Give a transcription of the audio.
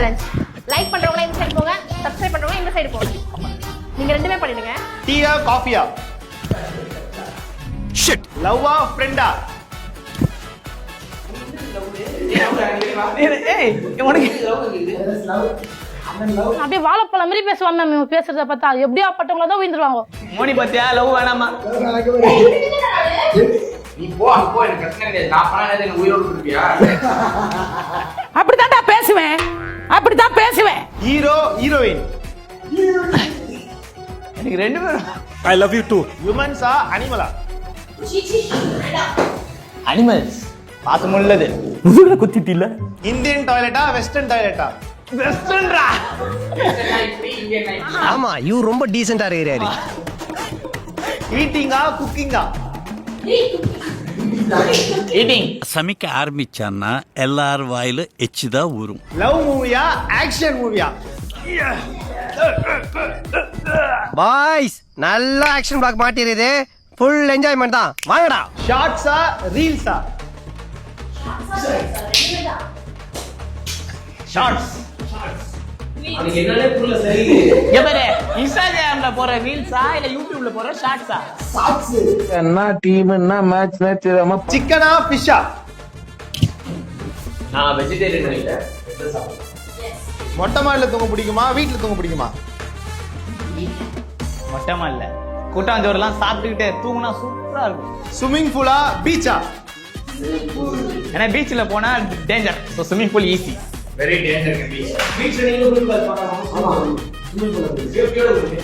Challenge. Like பண்றவங்க இந்த side போங்க, சப்ஸ்கிரைப் பண்றவங்க இந்த சைடு போங்க. நீங்க ரெண்டுமே பண்ணிடுங்க. டீயா காஃபியா? ஷிட். லவ்வா ஃப்ரெண்டா? ஏய் உனக்கு அப்படியே வாழைப்பழம் மாதிரி பேசுவான் மேம். இவன் பேசுறத பார்த்தா எப்படியா பட்டவங்கள தான் உயிர்ந்துருவாங்க. மோனி பாத்தியா லவ் வேணாமா? நீ போ அங்க போ, எனக்கு பிரச்சனை கிடையாது. நான் பண்ணா எனக்கு உயிரோடு இருப்பியா? அப்படித்தான்டா பேசுவேன், அப்படித்தான் பேசுவேன். Hero heroine? எனக்கு ரெண்டு பேரும். I love you too. ஹியூமன்ஸா அனிமலா? அனிமல்ஸ் பாசம் உள்ளது. முதுகுல குத்திட்டு இல்ல. இந்தியன் டாய்லெட்டா வெஸ்டர்ன் டாய்லெட்டா? வெஸ்டர்ன்டா. ஆமா இவரு ரொம்ப டீசென்ட்டா இருக்காரு. ஈட்டிங்கா குக்கிங்கா? ஈட்டிங். சமைக்க ஆரம்பிச்சான்னா எல்லார் வாயில எச்சுதான் ஊறும். லவ் மூவியா ஆக்ஷன் மூவியா? பாய்ஸ் நல்ல ஆக்ஷன் பிளாக் மாட்டிருது. ஃபுல் என்ஜாய்மெண்ட் தான். வாங்கடா. ஷார்ட்ஸா ரீல்ஸா? ஷார்ட்ஸ். அதுக்கு என்னன்னே புரியல. சரி எவரே இன்ஸ்டாகிராம்ல போற ரீல்ஸா இல்ல யூடியூப்ல போற ஷார்ட்ஸா? என்ன டீம் என்ன மேட்ச் தெரியாம சிக்கனா ஃபிஷ்ஷா? நான் வெஜிடேரியன் இல்ல. மொட்டை மாடில தூங்க பிடிக்குமா வீட்டுல தூங்க பிடிக்குமா? மொட்டமா இல்ல, கூட்டாஞ்சோறுலாம் சாப்பிட்டுக்கிட்டே தூங்குனா சூப்பரா இருக்கும். ஸ்விம்மிங் பூலா பீச்சா? ஏன்னா பீச்ல போனா danger, so swimming pool easy. Very danger beach. பீச்ல நீங்க போய் பாருங்க. ஆமா. ஸ்விமிங் பூல் சேஃப்டியோட இருக்கு.